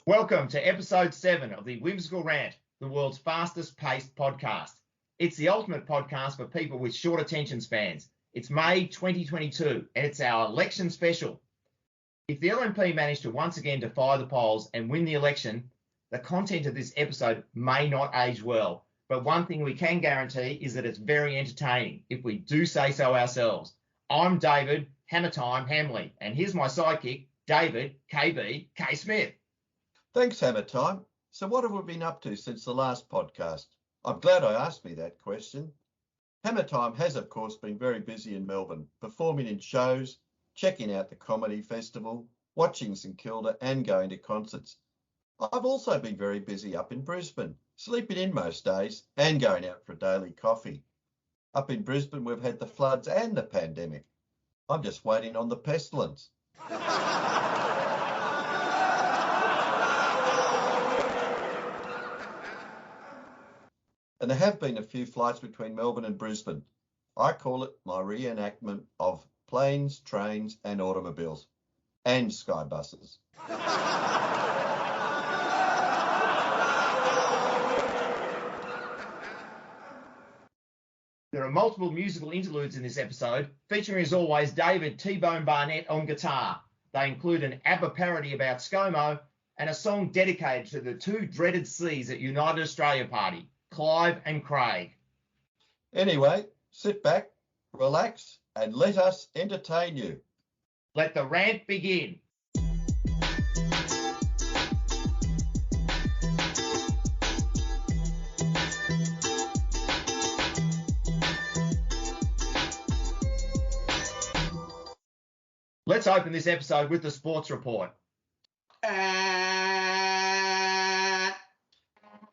Welcome to episode 7 of the Whimsical Rant, the world's fastest paced podcast. It's the ultimate podcast for people with short attention spans. It's May 2022 and it's our election special. If the LNP managed to once again defy the polls and win the election, the content of this episode may not age well. But one thing we can guarantee is that it's very entertaining, if we do say so ourselves. I'm David, Hammer Time Hamley, and here's my sidekick, David, KB, Kaye-Smith. Thanks, Hammer Time. So what have we been up to since the last podcast? I'm glad I asked me that question. Hammer Time has, of course, been very busy in Melbourne, performing in shows, checking out the comedy festival, watching St Kilda and going to concerts. I've also been very busy up in Brisbane, sleeping in most days and going out for a daily coffee. Up in Brisbane, we've had the floods and the pandemic. I'm just waiting on the pestilence. And there have been a few flights between Melbourne and Brisbane. I call it my reenactment of planes, trains and automobiles and sky buses. There are multiple musical interludes in this episode, featuring as always David T-Bone Barnett on guitar. They include an ABBA parody about Scomo and a song dedicated to the two dreaded C's at United Australia Party, Clive and Craig. Anyway, sit back, relax, and let us entertain you. Let the rant begin. Let's open this episode with the sports report.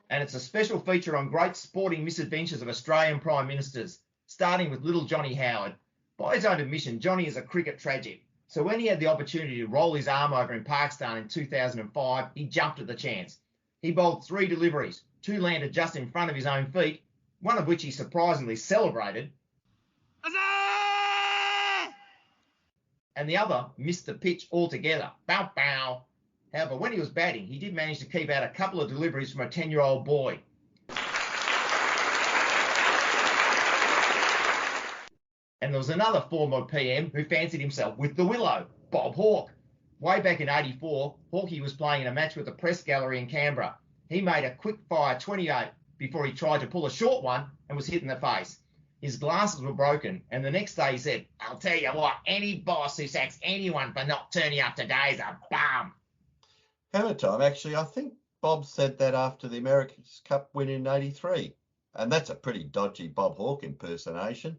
And it's a special feature on great sporting misadventures of Australian Prime Ministers, starting with little Johnny Howard. By his own admission, Johnny is a cricket tragic. So when he had the opportunity to roll his arm over in Pakistan in 2005, he jumped at the chance. He bowled 3 deliveries, 2 landed just in front of his own feet, one of which he surprisingly celebrated, and the other missed the pitch altogether. Bow, bow. However, when he was batting, he did manage to keep out a couple of deliveries from a 10-year-old boy. And there was another former PM who fancied himself with the Willow, Bob Hawke. Way back in '84, Hawkeye was playing in a match with the Press Gallery in Canberra. He made a quick-fire 28 before he tried to pull a short one and was hit in the face. His glasses were broken, and the next day he said, "I'll tell you what, any boss who sacks anyone for not turning up today is a bum." Hammer Time, actually, I think Bob said that after the America's Cup win in '83. And that's a pretty dodgy Bob Hawke impersonation.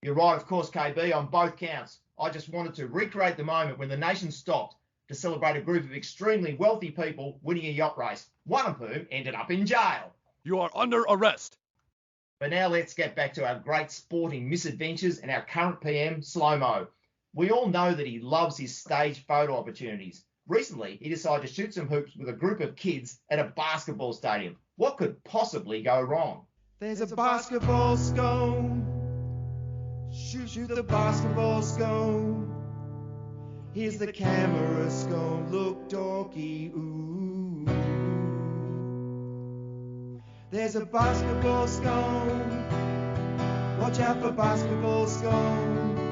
You're right, of course, KB, on both counts. I just wanted to recreate the moment when the nation stopped to celebrate a group of extremely wealthy people winning a yacht race, one of whom ended up in jail. You are under arrest. But now let's get back to our great sporting misadventures and our current PM, Slow-Mo. We all know that he loves his stage photo opportunities. Recently, he decided to shoot some hoops with a group of kids at a basketball stadium. What could possibly go wrong? There's a basketball scone. Shoot the basketball scone. Here's the camera scone. Look dorky, ooh. There's a basketball scone. Watch out for basketball scone.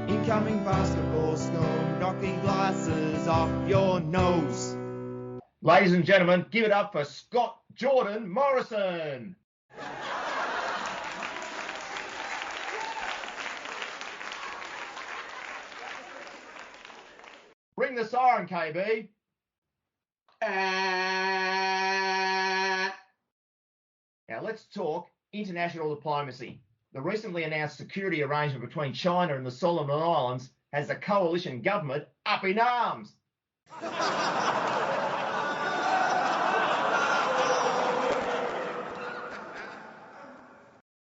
Incoming basketball scone. Knocking glasses off your nose. Ladies and gentlemen, give it up for Scott Jordan Morrison. Bring the siren, KB. Now let's talk international diplomacy. The recently announced security arrangement between China and the Solomon Islands has the coalition government up in arms.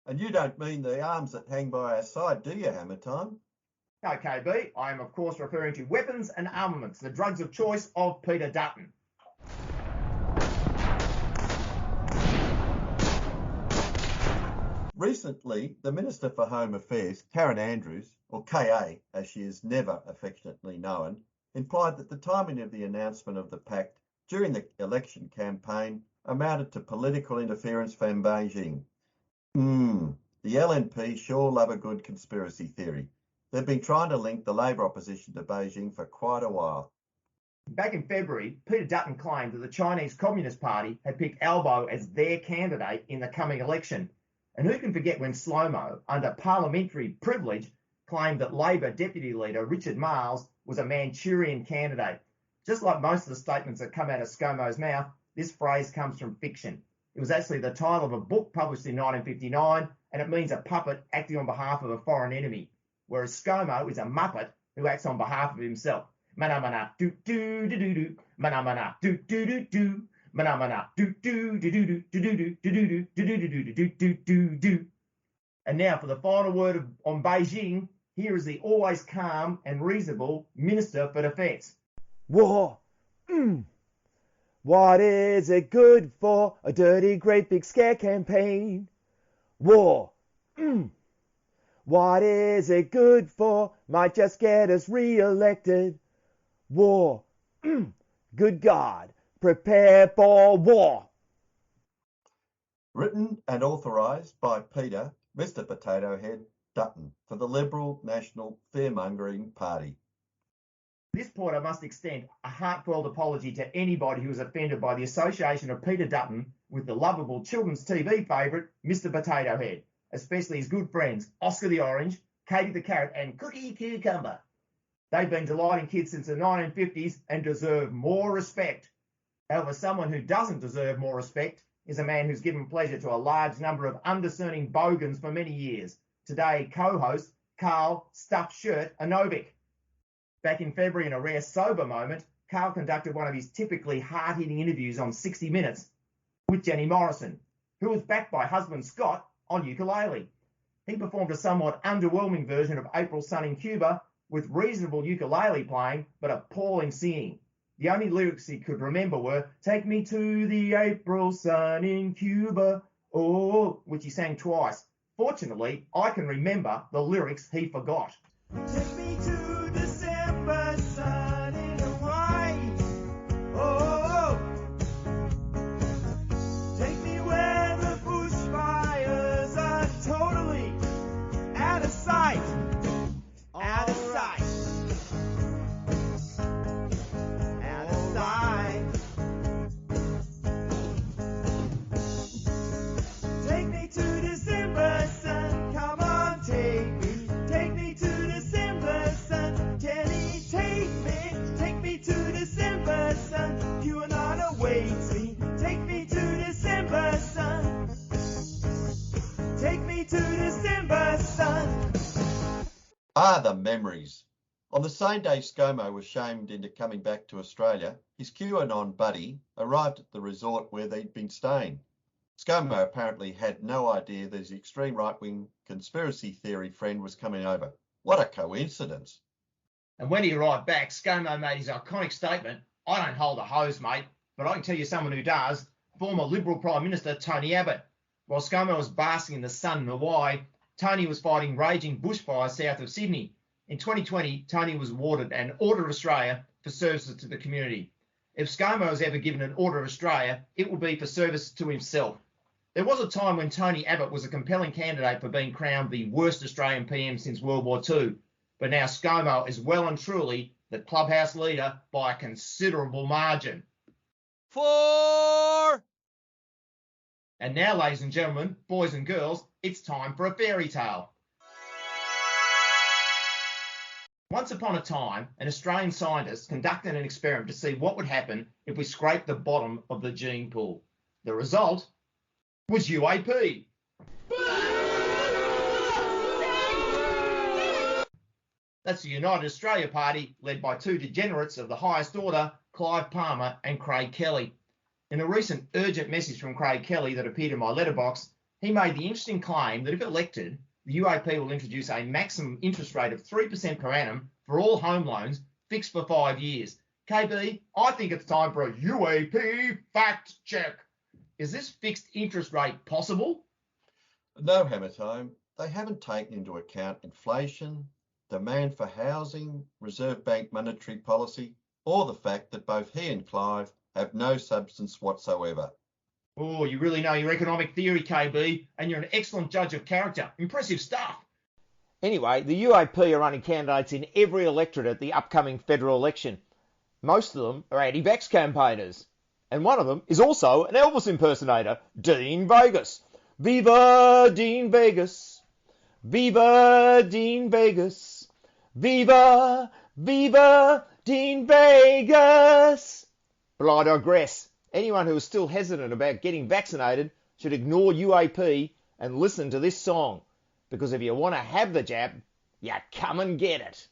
And you don't mean the arms that hang by our side, do you, Hammer Time? No, KB, I am of course referring to weapons and armaments, the drugs of choice of Peter Dutton. Recently, the Minister for Home Affairs, Karen Andrews, or KA as she is never affectionately known, implied that the timing of the announcement of the pact during the election campaign amounted to political interference from Beijing. The LNP sure love a good conspiracy theory. They've been trying to link the Labor opposition to Beijing for quite a while. Back in February, Peter Dutton claimed that the Chinese Communist Party had picked Albo as their candidate in the coming election. And who can forget when Scomo, under parliamentary privilege, claimed that Labor Deputy Leader Richard Marles was a Manchurian candidate. Just like most of the statements that come out of Scomo's mouth, this phrase comes from fiction. It was actually the title of a book published in 1959, and it means a puppet acting on behalf of a foreign enemy, whereas Scomo is a muppet who acts on behalf of himself. Mana mana do do do do do, mana mana do do do do, mana mana do do do do do do do do do do do do do do. And now for the final word on Beijing, here is the always calm and reasonable Minister for Defence. War. What is it good for? A dirty, great big scare campaign. War. What is it good for? Might just get us re-elected. War. Good God. Prepare for war. Written and authorised by Peter, Mr. Potato Head Dutton, for the Liberal National Fearmongering Party. At this point, I must extend a heartfelt apology to anybody who was offended by the association of Peter Dutton with the lovable children's TV favourite, Mr. Potato Head, especially his good friends, Oscar the Orange, Katie the Carrot, and Cookie Cucumber. They've been delighting kids since the 1950s and deserve more respect. However, someone who doesn't deserve more respect is a man who's given pleasure to a large number of undiscerning bogans for many years. Today, co-host Carl Stuffed Shirt Anovic. Back in February, in a rare sober moment, Carl conducted one of his typically hard-hitting interviews on 60 Minutes with Jenny Morrison, who was backed by husband Scott on ukulele. He performed a somewhat underwhelming version of April Sun in Cuba with reasonable ukulele playing but appalling singing. The only lyrics he could remember were, "Take me to the April sun in Cuba, oh," which he sang twice. Fortunately, I can remember the lyrics he forgot. Take me to December sun in Hawaii, oh. Take me where the bushfires are totally out of sight. Out of sight. Out of sight. Take me to December sun, come on, take me. Take me to December sun, can he take me to December sun, QAnon awaits me. Take me to December sun. Take me to December sun. Ah, the memories. On the same day Scomo was shamed into coming back to Australia, his QAnon buddy arrived at the resort where they'd been staying. Scomo apparently had no idea that his extreme right-wing conspiracy theory friend was coming over. What a coincidence. And when he arrived back, Scomo made his iconic statement, "I don't hold a hose, mate, but I can tell you someone who does," former Liberal Prime Minister Tony Abbott. While Scomo was basking in the sun in Hawaii, Tony was fighting raging bushfires south of Sydney. In 2020, Tony was awarded an Order of Australia for services to the community. If Scomo was ever given an Order of Australia, it would be for service to himself. There was a time when Tony Abbott was a compelling candidate for being crowned the worst Australian PM since World War II. But now Scomo is well and truly the clubhouse leader by a considerable margin. 4. And now, ladies and gentlemen, boys and girls, it's time for a fairy tale. Once upon a time, an Australian scientist conducted an experiment to see what would happen if we scraped the bottom of the gene pool. The result was UAP. That's the United Australia Party, led by two degenerates of the highest order, Clive Palmer and Craig Kelly. In a recent urgent message from Craig Kelly that appeared in my letterbox, he made the interesting claim that if elected, the UAP will introduce a maximum interest rate of 3% per annum for all home loans, fixed for 5 years. KB, I think it's time for a UAP fact check. Is this fixed interest rate possible? No, Hammertime, they haven't taken into account inflation, demand for housing, Reserve Bank monetary policy, or the fact that both he and Clive have no substance whatsoever. Oh, you really know your economic theory, KB, and you're an excellent judge of character. Impressive stuff. Anyway, the UAP are running candidates in every electorate at the upcoming federal election. Most of them are anti-vax campaigners. And one of them is also an Elvis impersonator, Dean Vegas. Viva Dean Vegas. Viva Dean Vegas. Viva, viva Dean Vegas. But I digress. Anyone who is still hesitant about getting vaccinated should ignore UAP and listen to this song. Because if you want to have the jab, you come and get it.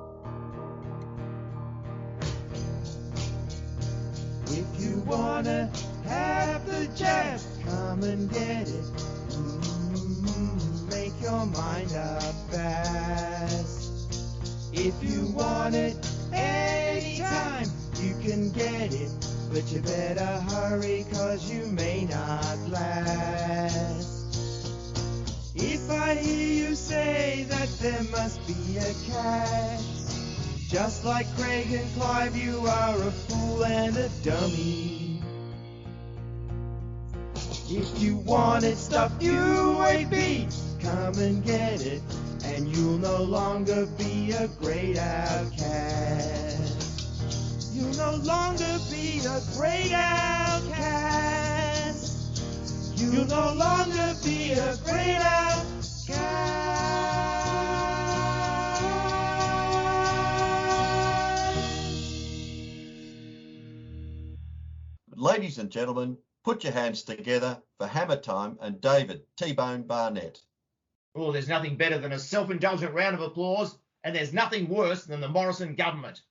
If you wanna have the jab, come and get it. Make your mind up fast. If you want it anytime, you can get it. But you better hurry, 'cause you may not last. If I hear you say that there must be a catch, just like Craig and Clive, you are a fool and a dummy. If you wanted stuff UAP, come and get it, and you'll no longer be a great outcast. You'll no longer be a great outcast. You'll no longer be a great outcast. Ladies and gentlemen, put your hands together for Hammer Time and David T-Bone Barnett. Oh, there's nothing better than a self-indulgent round of applause, and there's nothing worse than the Morrison government.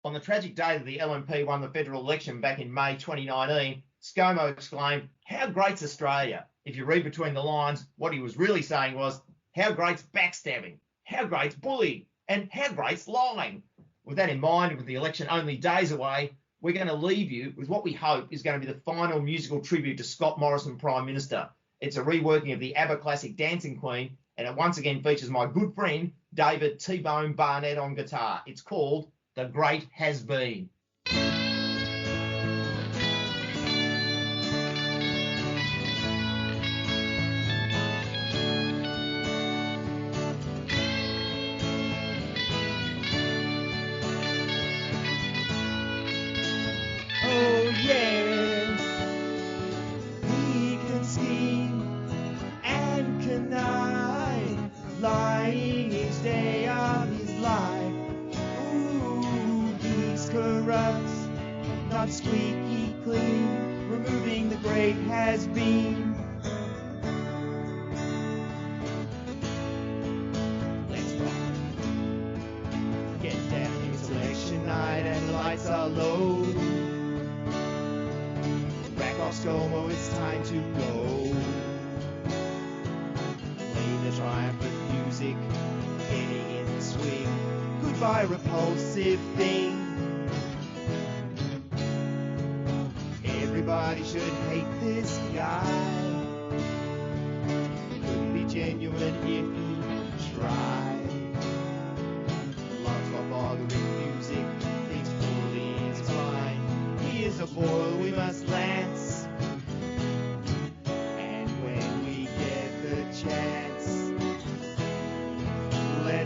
On the tragic day that the LNP won the federal election back in May 2019, Scomo exclaimed, "How great's Australia?" If you read between the lines, what he was really saying was, "How great's backstabbing? How great's bullying? And how great's lying?" With that in mind, with the election only days away, we're going to leave you with what we hope is going to be the final musical tribute to Scott Morrison, Prime Minister. It's a reworking of the ABBA classic Dancing Queen, and it once again features my good friend, David T-Bone Barnett on guitar. It's called The Great Has Been. Oh yes, he can scheme and connive, lying each day of his life. Ooh, he's corrupt, not squeaky clean, removing the great has been. Let's rock. Get down, it's election night and the lights are low. Scomo, it's time to go. Play the triumphant music, getting in the swing. Goodbye, repulsive thing. Everybody should hate this guy. Couldn't be genuine if he tried. Loves my bothering music, thinks fully is fine. He is a boil we must lance.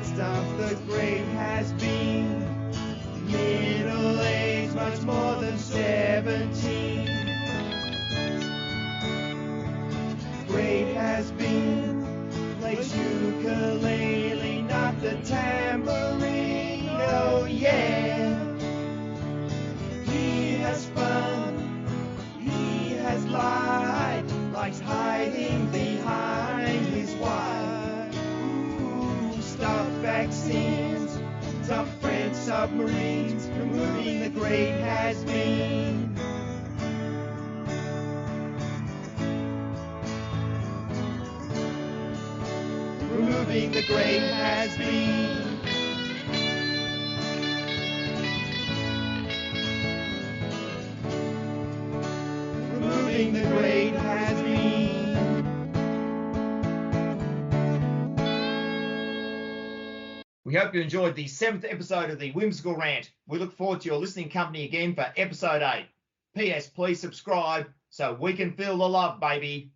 Stuff the great has been. Middle age, much more than 17. Great has been. Plays ukulele, not the tambourine. Oh yeah. He has fun. He has lied. Likes hiding behind his wife. Stop vaccines, tough French submarines, removing the great has been. Removing the great has been. Removing the great has been. We hope you enjoyed the 7th episode of the Whimsical Rant. We look forward to your listening company again for episode 8. P.S. Please subscribe so we can feel the love, baby.